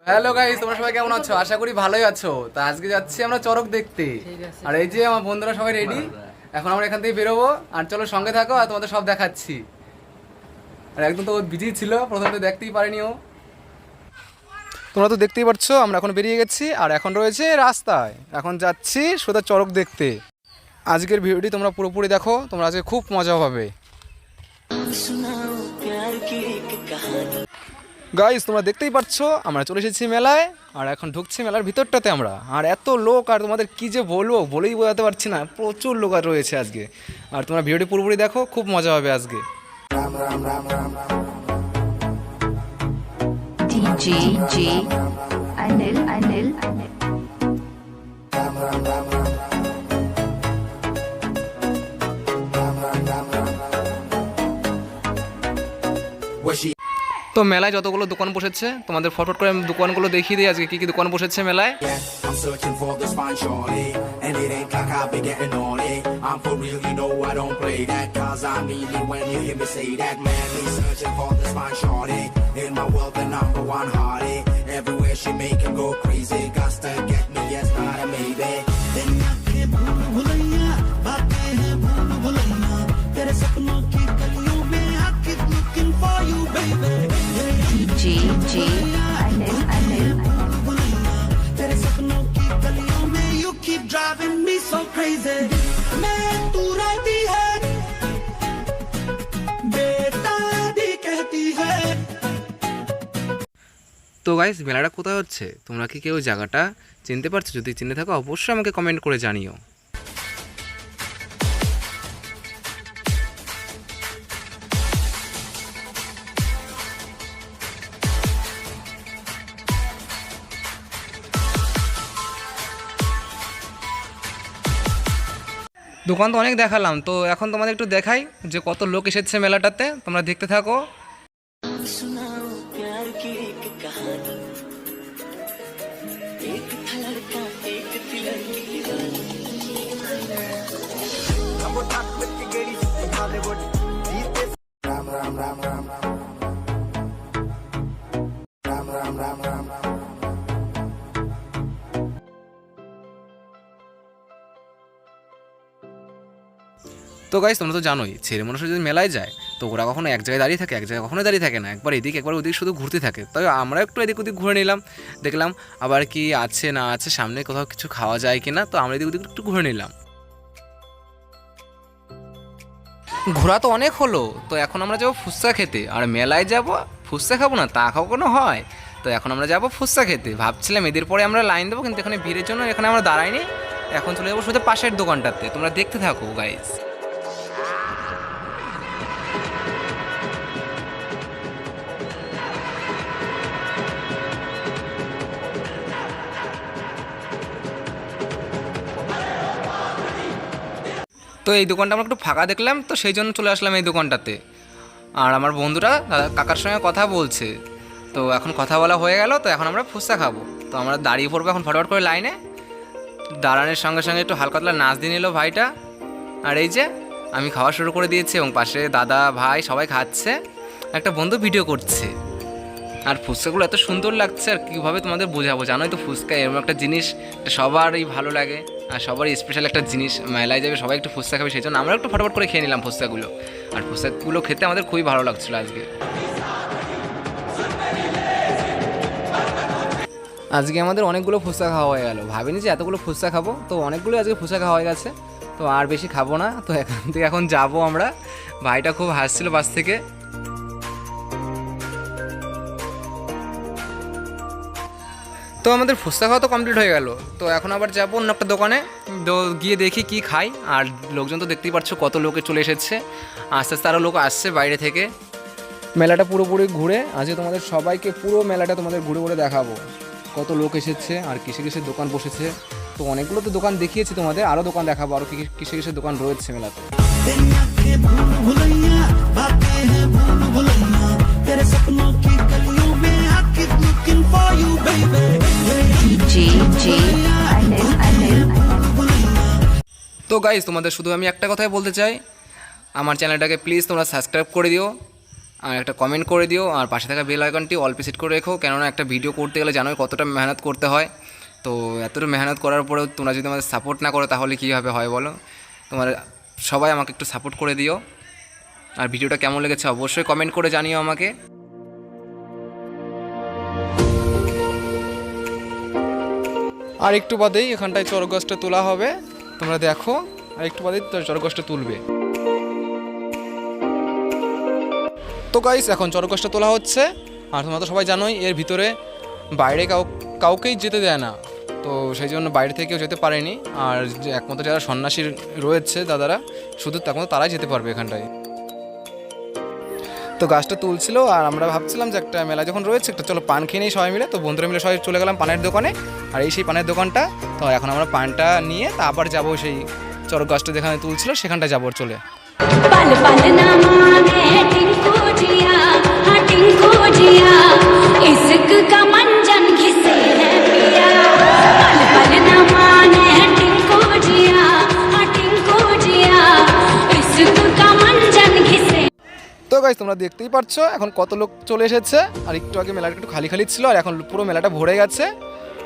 Hello guys, তোমরা সবাই কেমন আছো? আশা করি ভালোই আছো। তা আজকে যাচ্ছি আমরা চড়ক দেখতে। আর এই যে আমার বন্ধুরা সবাই রেডি, এখন আমরা এখান থেকে বেরোবো। আর চলো সঙ্গে থাকো, আর তোমাদের সব দেখাচ্ছি। আর একদম তো বিজি ছিল, প্রথমে দেখতেই পারিনি ও। তোমরা তো দেখতেই পাচ্ছো আমরা এখন বেরিয়ে গেছি, আর এখন রয়েছে রাস্তায়। এখন যাচ্ছি সোজা চড়ক দেখতে। আজকের ভিডিওটি তোমরা পুরোপুরি দেখো, তোমরা আজকে খুব মজা পাবে। গাইস, তোমরা দেখতেই পাচ্ছ আমরা চলে এসেছি মেলায়, আর এখন ঢুকছি মেলার ভিতরটাতে আমরা। আর এত লোক, আর তোমাদের কি যে বলবো, বলেই বোঝাতে পারছি না, প্রচুর লোক আর রয়েছে আজকে। আর তোমরা ভিডিওটি পুরোপুরি দেখো, খুব মজা হবে আজকে। DJ Anil তো মেলায় যতগুলো দোকান বসেছে তোমাদের ফটফট করে আমি দোকানগুলো দেখিয়ে দিই আজকে কি কি দোকান বসেছে মেলায়। I'm searching for the spine shorty, and it ain't like I've been getting on it. I'm for real, you know I don't play that, cause I mean it when you hear me say that. Man, me searching for the spine shorty, in my world the number one hearty. Everywhere she make him go crazy, got to get me, yes, not a maybe. DJ Anil You keep driving me so crazy. मैं तू रहती है, बेटा दी कहती है. তো guys, মেলাটা কোথায় হচ্ছে তোমরা কি কেউ জায়গাটা চিনতে পারছো? যদি চিনে থাকো অবশ্যই আমাকে কমেন্ট করে জানিও। দোকান তো অনেক দেখালাম, তো এখন তোমাদের একটু দেখাই যে কত লোক এসেছে মেলাটাতে। তোমরা দেখতে থাকো। তো গাইস, তোমরা তো জানোই ছেলে মানুষ যদি মেলায় যায় তো ওরা কখনো এক জায়গায় দাঁড়িয়ে থাকে, এক জায়গায় কখনো দাঁড়িয়ে থাকে না, একবার এদিক একবার ওদিক শুধু ঘুরতে থাকে। তবে আমরা একটু এদিক ওদিক ঘুরে নিলাম, দেখলাম আবার কি আছে না আছে, সামনে কোথাও কিছু খাওয়া যায় কি না, তো আমরা এদিক ওদিক একটু ঘুরে নিলাম। ঘোরা তো অনেক হলো, তো এখন আমরা যাবো ফুচকা খেতে। আর মেলায় যাব ফুচকা খাবো না তা কখনো হয়? তো এখন আমরা যাবো ফুচকা খেতে। ভাবছিলাম এদের পরে আমরা লাইন দেবো, কিন্তু এখানে ভিড়ের জন্য এখানে আমরা দাঁড়াইনি। এখন চলে যাবো শুধু পাশের দোকানটাতে। তোমরা দেখতে থাকো গাইস। তো এই দোকানটা আমরা একটু ফাঁকা দেখলাম, তো সেই জন্য চলে আসলাম এই দোকানটাতে। আর আমার বন্ধুরা দাদা কাকার সঙ্গে কথা বলছে, তো এখন কথা বলা হয়ে গেল, তো এখন আমরা ফুচকা খাবো। তো আমরা দাঁড়িয়ে পড়বো এখন ফটাফট করে লাইনে। দাঁড়ানোর সঙ্গে সঙ্গে একটু হালকা পাতলা নাচ দিয়ে নিল ভাইটা। আর এই যে আমি খাওয়া শুরু করে দিয়েছি, এবং পাশে দাদা ভাই সবাই খাচ্ছে, একটা বন্ধু ভিডিও করছে। আর ফুচকাগুলো এত সুন্দর লাগছে, আর কীভাবে তোমাদের বোঝাবো। জানোই তো ফুচকা এরকম একটা জিনিস, সবারই ভালো লাগে, আর সবারই স্পেশাল একটা জিনিস। মেলায় যাবে সবাই একটু ফুচকা খাবে, সেই জন্য আমরা একটু ফটাফট করে খেয়ে নিলাম ফুচকাগুলো। আর ফুচকাগুলো খেতে আমাদের খুবই ভালো লাগছিলো আজকে। আজকে আমাদের অনেকগুলো ফুচকা খাওয়া হয়ে গেল। ভাবিনি যে এতগুলো ফুচকা খাবো, তো অনেকগুলো আজকে ফুচকা খাওয়া হয়ে গেছে। তো আর বেশি খাবো না, তো এখান থেকে এখন যাবো আমরা। ভাইটা খুব হাসছিল বাস থেকে। তো আমাদের ফুচকা খাওয়া তো কমপ্লিট হয়ে গেল, তো এখন আবার যাবো অন্য একটা দোকানে, তো গিয়ে দেখি কি খাই। আর লোকজন তো দেখতেই পাচ্ছ কত লোকে চলে এসেছে, আস্তে আস্তে আরও লোক আসছে বাইরে থেকে। মেলাটা পুরোপুরি ঘুরে আজকে তোমাদের সবাইকে পুরো মেলাটা তোমাদের ঘুরে ঘুরে দেখাবো কত লোক এসেছে আর কিসে কিসের দোকান বসেছে। তো অনেকগুলো তো দোকান দেখিয়েছি তোমাদের, আরও দোকান দেখাবো, আরও কিসে কিসের দোকান রয়েছে মেলাতে। DJ Anil তো গাইজ, তোমাদের শুধু আমি একটা কথাই বলতে চাই, আমার চ্যানেলটাকে প্লিজ তোমরা সাবস্ক্রাইব করে দিও। আর একটা কমেন্ট করে দিও, আর পাশে থাকা বেল আইকনটি অল প্রেস করে রেখো, কেননা একটা ভিডিও করতে গেলে জানোই কতটা মেহনত করতে হয়। তো এতটা মেহনত করার পরেও তোমরা যদি আমাদের সাপোর্ট না করো তাহলে কীভাবে হয় বলো। তোমার সবাই আমাকে একটু সাপোর্ট করে দিও, আর ভিডিওটা কেমন লেগেছে অবশ্যই কমেন্ট করে জানিও আমাকে। আর একটু বাদেই এখানটায় চড়ক গাছটা তোলা হবে, তোমরা দেখো, আর একটু বাদেই চড়ক গাছটা তুলবে। তো গাইস এখন চড়ক গাছটা তোলা হচ্ছে, আর তোমরা তো সবাই জানোই এর ভিতরে বাইরে কাউকেই যেতে দেয় না, তো সেই জন্য বাইরে থেকে কেউ যেতে পারেনি। আর যে একমাত্র যারা সন্ন্যাসী রয়েছে দাদারা, শুধু একমাত্র তারাই যেতে পারবে এখানটায়। তো গাছটা তুলছিল, আর আমরা ভাবছিলাম যে একটা মেলা যখন রয়েছে একটা চলো পান খেয়ে নেই সবাই মিলে। তো বন্ধুরা মিলে সবাই চলে গেলাম পানের দোকানে, আর এই সেই পানের দোকানটা। তো এখন আমরা পানটা নিয়ে তারপর যাবো সেই চড়ক গাছটা যেখানে তুলছিল সেখানটা যাবো চলে। पल पल न माने टिंकू जिया हाँ टिंकू जिया इश्क का मंजन घिसे है पिया पल पल न माने टिंकू जिया हाँ टिंकू जिया इश्क का मंजन घिसे। তো গাইস তোমরা দেখতেই পাচ্ছ এখন কত লোক চলে এসেছে, আর একটু আগে মেলাটা একটু খালি খালি ছিল, আর এখন পুরো মেলাটা ভরে গেছে।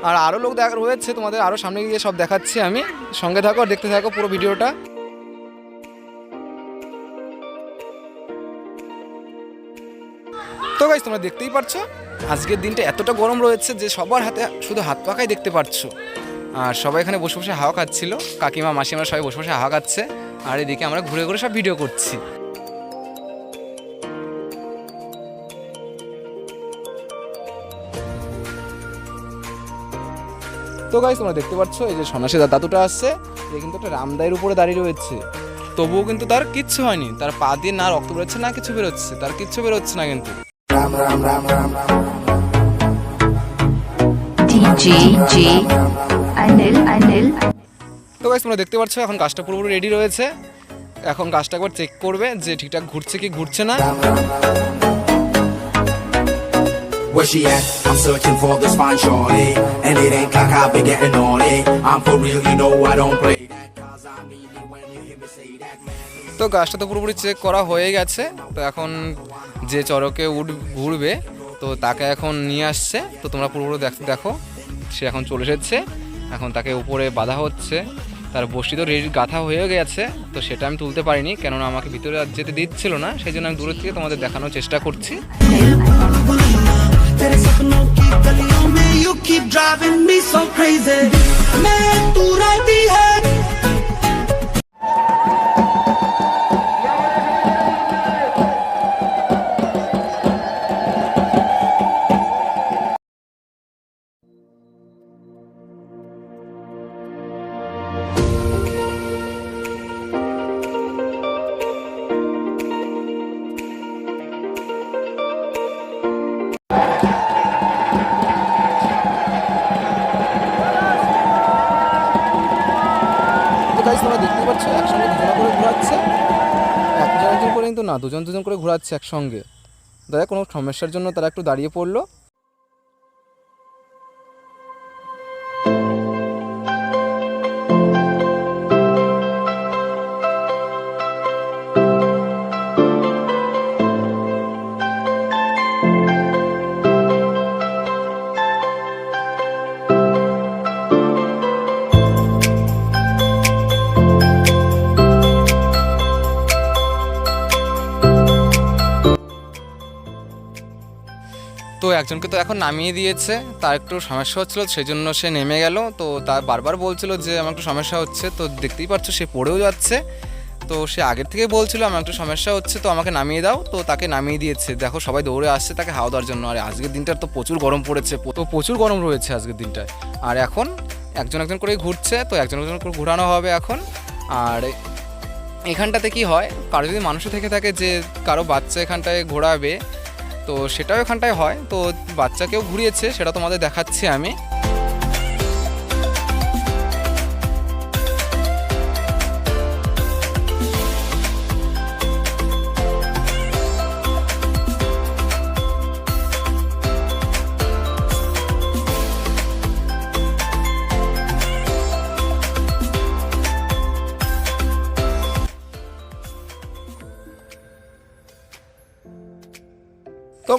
আর আরও লোক দেখা রয়েছে, তোমাদের আরও সামনে গিয়ে সব দেখাচ্ছি আমি। সঙ্গে থাকো আর দেখতে থাকো পুরো ভিডিওটা। তো গাইস তোমরা দেখতেই পারছো আজকের দিনটা এতটা গরম রয়েছে যে সবার হাতে শুধু হাত পাখাই দেখতে পাচ্ছো। আর সবাই এখানে বসে বসে হাওয়া খাচ্ছিল, কাকিমা মাসিমারা সবাই বসে বসে হাওয়া খাচ্ছে, আর এদিকে আমরা ঘুরে ঘুরে সব ভিডিও করছি। তো গাইস তোমরা দেখতে পাচ্ছ এই যে সন্ন্যাসী দাদুটা আসছে, এ কিন্তু একটা রামদাইয়ের উপরে দাঁড়িয়ে রয়েছে, তবুও কিন্তু তার কিচ্ছু হয়নি। তার পা দিয়ে না রক্ত বেরোচ্ছে না কিছু বেরোচ্ছে, তার কিচ্ছু বেরোচ্ছে না কিন্তু। DJ Anil. তো গাইস তোমরা দেখতে পাচ্ছ এখন গাছটা পুরোপুরি রেডি রয়েছে, এখন গাছটা একবার চেক করবে যে ঠিকঠাক ঘুরছে কি ঘুরছে না। Where she at? I'm searching for this fine shorty, and it ain't like I've been getting on it. I'm for real, you know I don't play that, 'cause I mean it when you hear me say that, man. তো গাছটা তো পুরোপুরি check করা হয়ে গেছে, তো এখন যে চড়কে ঘুরবে তো তাকে এখন নিয়ে আসছে। তো তোমরা পুরোপুরি দেখো সে এখন চলে এসেছে, এখন তাকে উপরে বাঁধা হচ্ছে, তার বসি তো রেডি গাঁথা হয়ে গেছে। তো সেটা আমি তুলতে পারিনি, কেননা আমাকে ভিতরে আর যেতে দিচ্ছিল না, সেই জন্য আমি দূরের থেকে তোমাদের দেখানোর চেষ্টা করছি। तेरे सपनों की गलियों में you keep driving me so crazy मैं तू रहती है। গাইস তোমরা দেখতে পাচ্ছ একসঙ্গে দুজন করে ঘোরাচ্ছে, একজন করে কিন্তু না, দুজন করে ঘোরাচ্ছে একসঙ্গে। দাদা কোনো সমস্যার জন্য তারা একটু দাঁড়িয়ে পড়লো। তো একজনকে তো এখন নামিয়ে দিয়েছে, তার একটু সমস্যা হচ্ছিলো সেই জন্য সে নেমে গেল। তো তার বারবার বলছিল যে আমার একটু সমস্যা হচ্ছে, তো দেখতেই পাচ্ছ সে পড়েও যাচ্ছে। তো সে আগের থেকে বলছিল আমার একটু সমস্যা হচ্ছে, তো আমাকে নামিয়ে দাও, তো তাকে নামিয়ে দিয়েছে। দেখো সবাই দৌড়ে আসছে তাকে হাওয়া দেওয়ার জন্য। আর আজকের দিনটার তো প্রচুর গরম পড়েছে, তো প্রচুর গরম রয়েছে আজকের দিনটায়। আর এখন একজন করেই ঘুরছে, তো একজন করে ঘোরানো হবে এখন। আর এখানটাতে কি হয়, কারো যদি মানুষও থেকে থাকে যে কারো বাচ্চা এখানটায় ঘোরাবে, তো সেটাও এখানটায় হয়। তো বাচ্চাকেও ঘুরিয়েছে, সেটা তোমাদের দেখাচ্ছি আমি।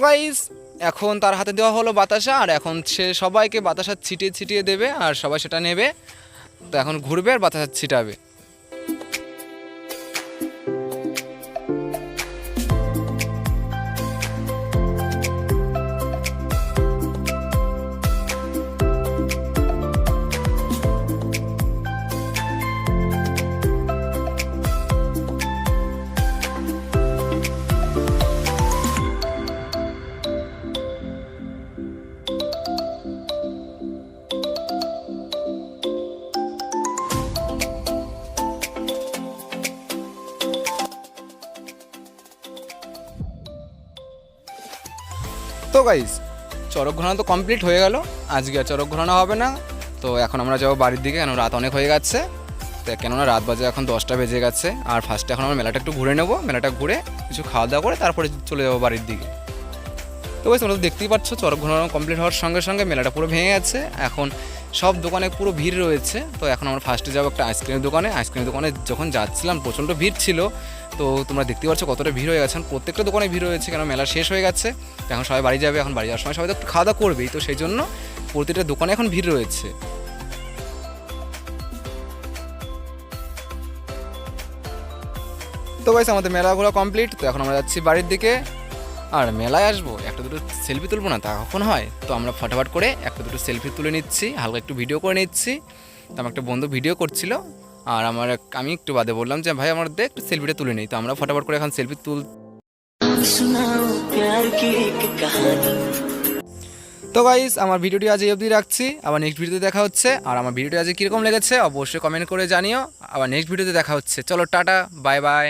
গাইস এখন তার হাতে দেওয়া হলো বাতাসা, আর এখন সে সবাইকে বাতাসা ছিটিয়ে ছিটিয়ে দেবে আর সবাই সেটা নেবে। তো এখন ঘুরবে আর বাতাসা ছিটাবে। তো গাইস চড়ক ঘোরানো তো কমপ্লিট হয়ে গেল, আজকে আর চড়ক ঘোরানো হবে না। তো এখন আমরা যাবো বাড়ির দিকে, কেন রাত অনেক হয়ে গেছে। তো কেননা রাত বাজে এখন 10টা বেজে গেছে। আর ফার্স্টে এখন আমরা মেলাটা একটু ঘুরে নেবো, মেলাটা ঘুরে কিছু খাওয়া দাওয়া করে তারপরে চলে যাবো বাড়ির দিকে। তো গাইস তোমরা তো দেখতেই পাচ্ছ চড়ক ঘোরানো কমপ্লিট হওয়ার সঙ্গে সঙ্গে মেলাটা পুরো ভেঙে গেছে। এখন সব দোকানে পুরো ভিড় রয়েছে। তো এখন আমরা ফার্স্টে যাবো একটা আইসক্রিমের দোকানে। আইসক্রিমের দোকানে যখন যাচ্ছিলাম প্রচণ্ড ভিড় ছিল। তো তোমরা দেখতে পাচ্ছ কতটা ভিড় হয়ে গেছে, প্রত্যেকটা দোকানে ভিড় হয়েছে, কেন মেলা শেষ হয়ে গেছে। তো এখন সবাই বাড়ি যাবে, এখন বাড়ি যাওয়ার সময় সবাই তো একটু খাওয়া দাওয়া করবেই, তো সেই জন্য প্রতিটা দোকানে এখন ভিড় রয়েছে। তো গাইস আমাদের মেলা ঘোরা কমপ্লিট। তো এখন আমরা যাচ্ছি বাড়ির দিকে। আর মেলায় আসবো একটা দুটো সেলফি তুলবো না তা কখন হয়। তো আমরা ফটাফট করে একটা দুটো সেলফি তুলে নিচ্ছি, হালকা একটু ভিডিও করে নিচ্ছি। তো আমার একটা বন্ধু ভিডিও করছিল, আর আমি একটু বাদে বললাম যে ভাই আমার দে একটু সেলফিটা তুলে নিই। তো আমরা ফটাফট করে এখন সেলফি তো গাইস আমার ভিডিওটি আজ এই অবধি রাখছি, আবার নেক্সট ভিডিওতে দেখা হচ্ছে। আর আমার ভিডিওটি আজ কীরকম লেগেছে অবশ্যই কমেন্ট করে জানিও। আবার নেক্সট ভিডিওতে দেখা হচ্ছে। চলো টাটা, বাই বাই।